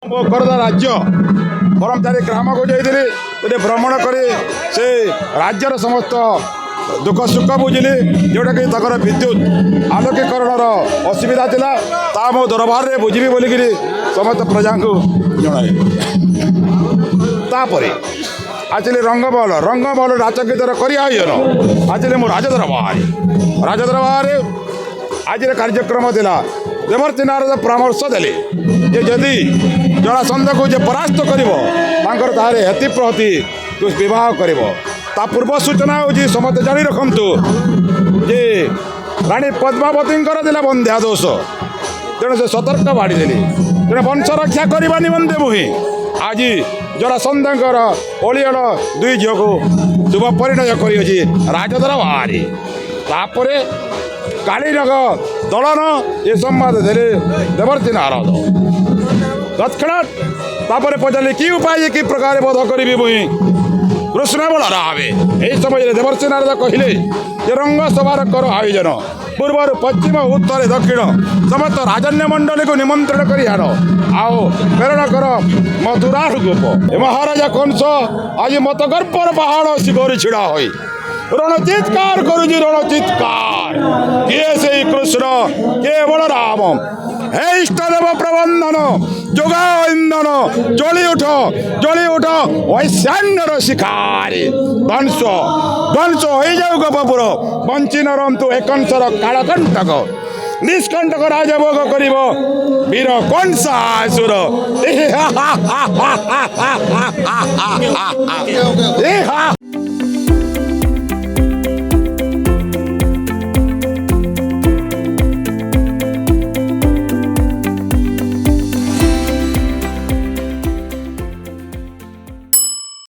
करदा राज्य कर्मचारी ग्राम को जाइए भ्रमण कर से राज्यर समस्त दुख सुख बुझिली जोटा कि विद्युत आलोकीकरण असुविधा थिला ता मो दरबार रे बुझी बोलिक समस्त प्रजा को जन तापर आचली रंगमहल नाच गीतर करन आचली मो राजदरबार आज कार्यक्रम थिला देवर्षि नारद परामर्श देले जदि जरासंध को जे परास्त कर हेति प्रति तू विवाह कर पूर्व सूचना हो समस्त जानी रखु जे राणी पद्मावती बंध्या दोष तेणु से सतर्क बाड़ी देली तेणु वंश रक्षा करने निमंते मुहि आज जरासंधर ओलियल दुई झील को शुभ परिणय कर राजदरबार तापर कालीनग दलन ये संवाद देले देवर्षि नारद तत्क्षणात तापर पचारे कि उपाय कि प्रकार बोध करी मुई कृष्ण बल आवे यही समय देवर्षि नारद कहले जे रंग सभार कर आयोजन पूर्व पश्चिम उत्तर दक्षिण समस्त राजन्य मंडली को निमंत्रण कर आओ प्रेरण कर मथुरा गोप महाराजा कंस आज मत गर्भर पहाड़ शिखर छिड़ा हो रणचित्कार करुची रणचित्कार किए से कृष्ण किए बलराम हे इष्टदेव प्रबंधन जोगा इंधन जली उठ वैश्यान्यर शिकारी ध्वंस ध्वंस हो जाऊ गोपुर बंची नरंतु एकंसर कालकंटक निष्कंटक राजभोग कर वीर कंसासुर